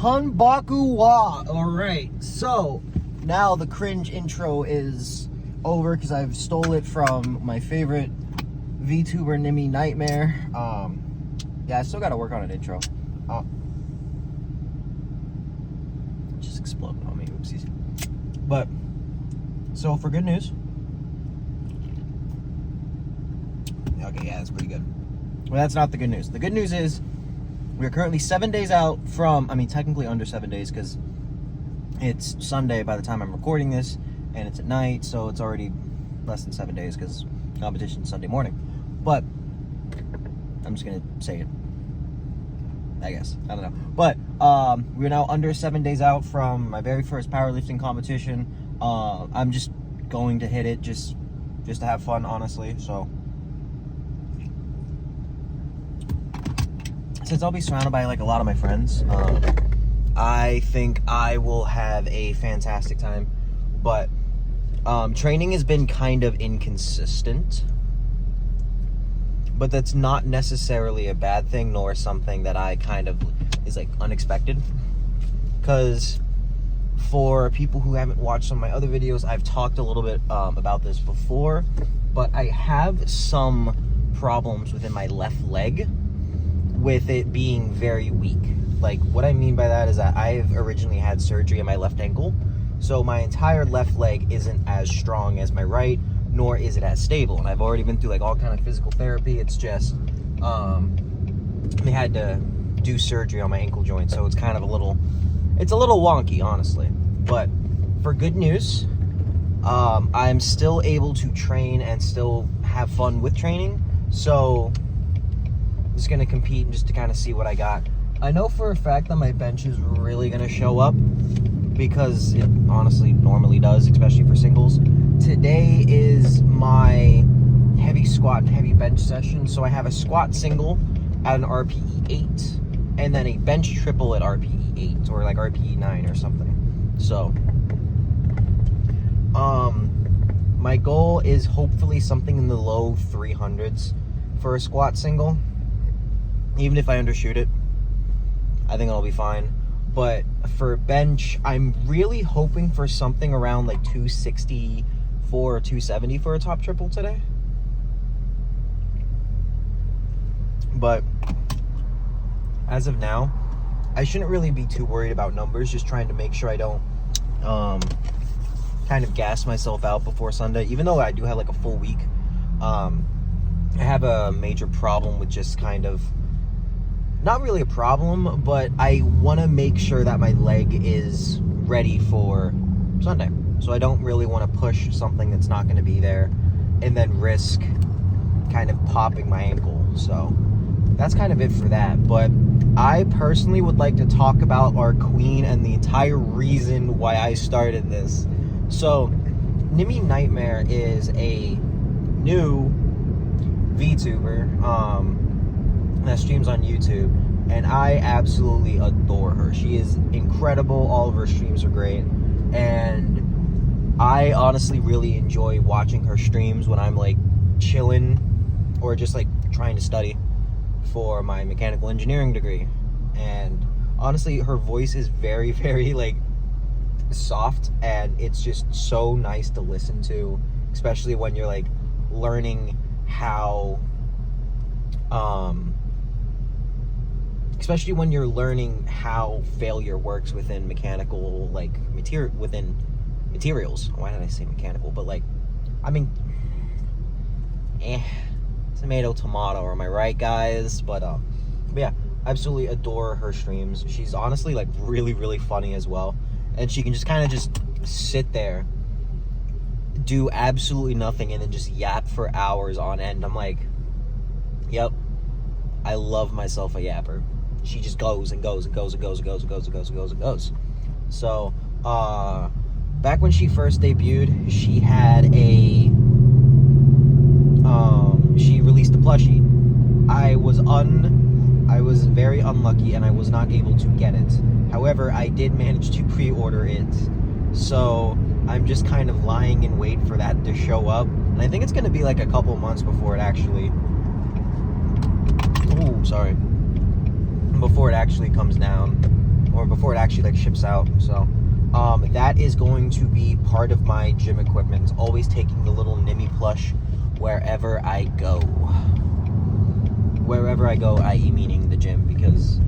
Konbakuwa. Alright, so now the cringe intro is over because I've stole it from my favorite VTuber, Nimi Nightmare. Yeah, I still gotta work on an intro. Just exploded on me, oopsies. But, so for good news. Okay, yeah, that's pretty good. Well, that's not the good news. The good news is we're currently 7 days out from, I mean, technically under 7 days because it's Sunday by the time I'm recording this, and it's at night, so it's already less than 7 days because competition's Sunday morning. But I'm just gonna say it, I guess. I don't know. But we're now under 7 days out from my very first powerlifting competition. I'm just going to hit it just to have fun, honestly. So since I'll be surrounded by like a lot of my friends, I think I will have a fantastic time. But training has been kind of inconsistent, but that's not necessarily a bad thing, nor something that I kind of is like unexpected. Because for people who haven't watched some of my other videos, I've talked a little bit about this before, but I have some problems within my left leg with it being very weak. Like, what I mean by that is that I've originally had surgery on my left ankle, so my entire left leg isn't as strong as my right, nor is it as stable. And I've already been through like all kind of physical therapy. It's just they had to do surgery on my ankle joint, so it's kind of a little wonky, honestly. But for good news, I'm still able to train and still have fun with training. So I'm just gonna compete just to kind of see what I got. I know for a fact that my bench is really gonna show up because it honestly normally does, especially for singles. Today is my heavy squat and heavy bench session. So I have a squat single at an RPE 8 and then a bench triple at RPE 8 or like RPE 9 or something. So my goal is hopefully something in the low 300s for a squat single. Even if I undershoot it, I think I'll be fine. But for bench, I'm really hoping for something around like 264 or 270 for a top triple today. But as of now, I shouldn't really be too worried about numbers, just trying to make sure I don't kind of gas myself out before Sunday. Even though I do have like a full week, I have a major problem with just kind of, not really a problem, but I want to make sure that my leg is ready for Sunday. So I don't really want to push something that's not going to be there and then risk kind of popping my ankle. So that's kind of it for that. But I personally would like to talk about our queen and the entire reason why I started this. So Nimi Nightmare is a new VTuber that streams on YouTube, and I absolutely adore her. She is incredible. All of her streams are great, and I honestly really enjoy watching her streams when I'm like chilling or just like trying to study for my mechanical engineering degree. And honestly, her voice is very, very like soft, and it's just so nice to listen to, especially when you're like learning how especially when you're learning how failure works within mechanical, like within materials. Why did I say mechanical? But like, I mean, tomato, tomato. Am I right, guys? But yeah, absolutely adore her streams. She's honestly like really, really funny as well, and she can just kind of just sit there, do absolutely nothing, and then just yap for hours on end. I'm like, yep, I love myself a yapper. She just goes and goes and goes and goes and goes and goes and goes and goes and goes. So, back when she first debuted, she had a, she released a plushie. I was very unlucky and I was not able to get it. However, I did manage to pre-order it. So, I'm just kind of lying in wait for that to show up. And I think it's going to be like a couple months before it actually, before it actually comes down. or before it actually like ships out. So that is going to be part of my gym equipment. Always taking the little Nimi plush wherever I go. Wherever I go, i.e. meaning the gym, because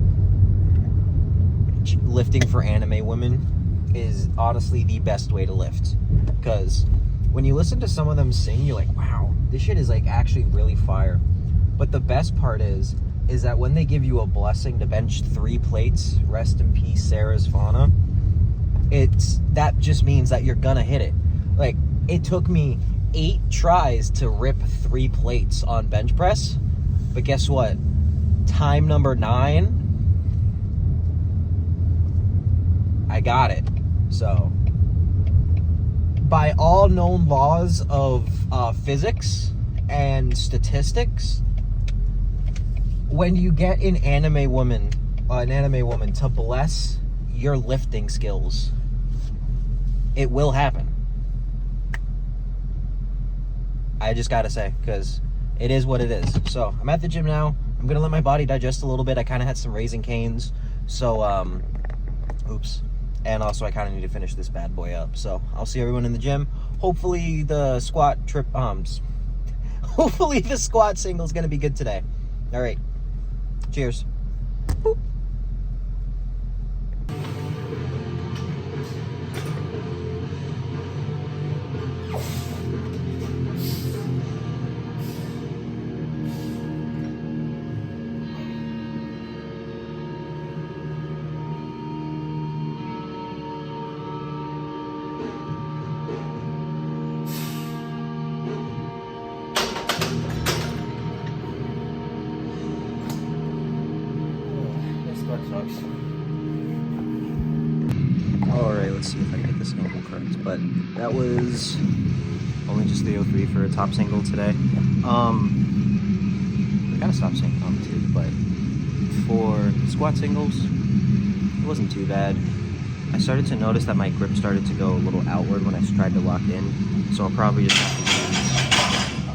lifting for anime women is honestly the best way to lift. Because when you listen to some of them sing, you're like, wow, this shit is like actually really fire. But the best part is that when they give you a blessing to bench 3 plates, rest in peace, Sarah's Fauna, that just means that you're gonna hit it. Like, it took me 8 tries to rip 3 plates on bench press, but guess what? Time number 9, I got it. So, by all known laws of physics and statistics, when you get an anime woman to bless your lifting skills, it will happen. I just gotta say, because it is what it is. So I'm at the gym now. I'm gonna let my body digest a little bit. I kind of had some Raising Cane's, so oops. And also I kind of need to finish this bad boy up. So I'll see everyone in the gym. Hopefully the squat hopefully the squat single is gonna be good today. All right. Cheers. Boop. Alright, let's see if I get this angle correct. But that was only just 303 for a top single today. I gotta stop saying too, but for squat singles, it wasn't too bad. I started to notice that my grip started to go a little outward when I tried to lock in, so I'll probably just have to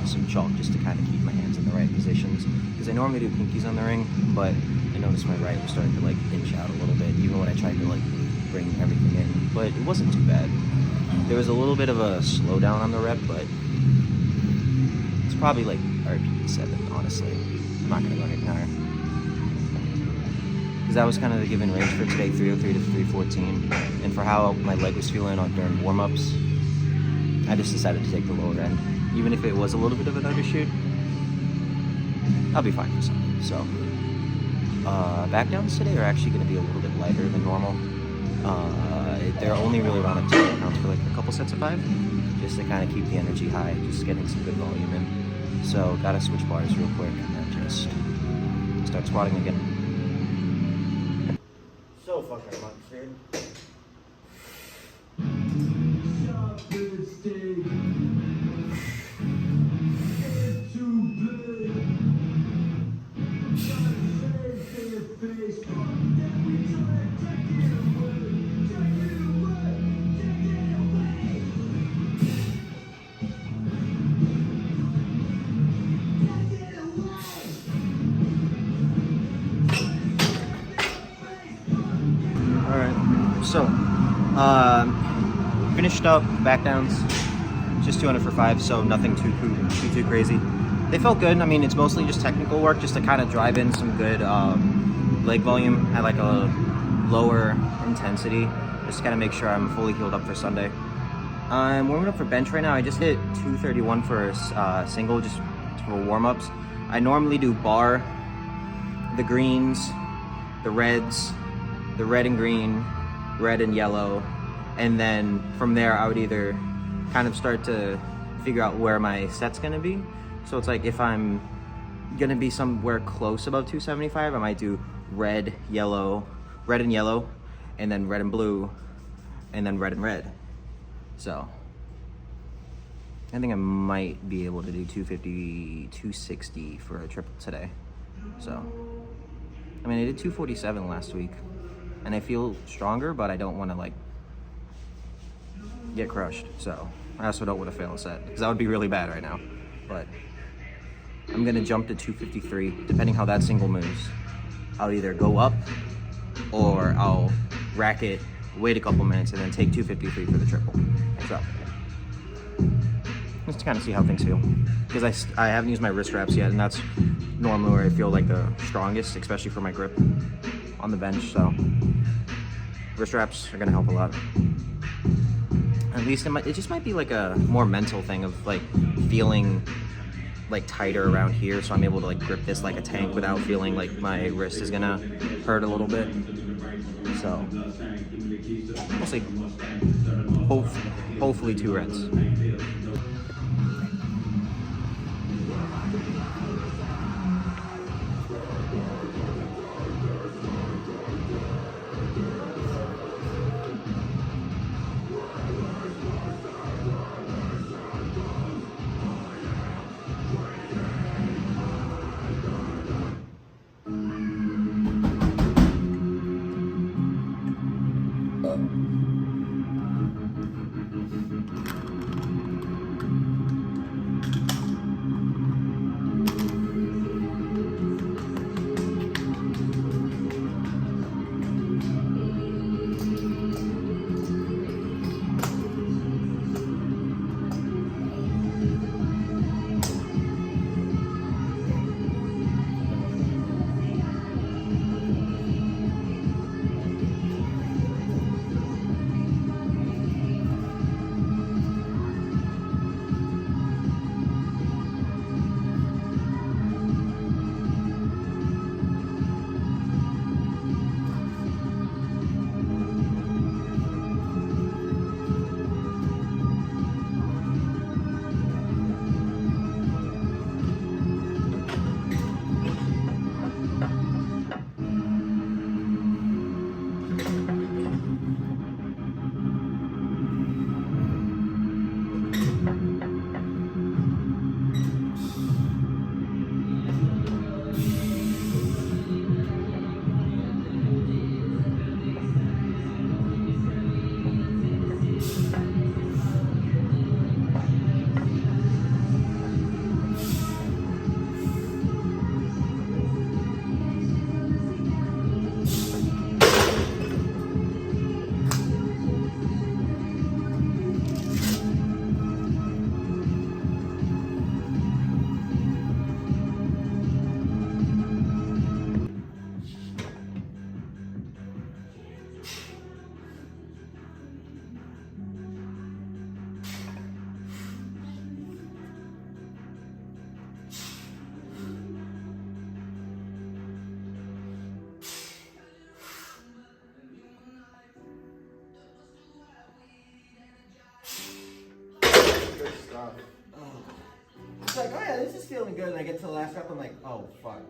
use some chalk just to kind of keep my hands in the right positions, because I normally do pinkies on the ring, but I noticed my right was starting to like inch out a little bit, even when I tried to like bring everything in, but it wasn't too bad. There was a little bit of a slowdown on the rep, but it's probably like RPE 7, honestly. I'm not gonna go any higher. Because that was kind of the given range for today, 303 to 314. And for how my leg was feeling on during warm-ups, I just decided to take the lower end. Even if it was a little bit of an undershoot, I'll be fine for something. So, back downs today are actually gonna be a little bit lighter than normal. They're only really around like 2 pounds for like a couple sets of 5, just to kind of keep the energy high, just getting some good volume in. So gotta switch bars real quick and then just start squatting again. So fucking much, dude. So, finished up back downs, just 200 for 5, so nothing too crazy. They felt good. I mean, it's mostly just technical work, just to kind of drive in some good leg volume at like a lower intensity, just to kind of make sure I'm fully healed up for Sunday. I'm warming up for bench right now. I just hit 231 for a single, just for warm-ups. I normally do bar, the greens, the reds, the red and green, red and yellow, and then from there I would either kind of start to figure out where my set's gonna be. So it's like if I'm gonna be somewhere close above 275, I might do red and yellow, and then red and blue, and then red and red. So I think I might be able to do 250, 260 for a triple today. So I mean, I did 247 last week, and I feel stronger, but I don't want to like get crushed. So I also don't want to fail a set, because that would be really bad right now. But I'm gonna jump to 253, depending how that single moves. I'll either go up or I'll rack it, wait a couple minutes, and then take 253 for the triple. So, just to kind of see how things feel. Because I haven't used my wrist wraps yet, and that's normally where I feel like the strongest, especially for my grip on the bench. So, wrist wraps are gonna help a lot. At least it just might be like a more mental thing of like feeling like tighter around here, so I'm able to like grip this like a tank without feeling like my wrist is gonna hurt a little bit. So we'll see. Hopefully 2 reps. It's like, oh yeah, this is feeling good. And I get to the last rep, I'm like, oh fuck.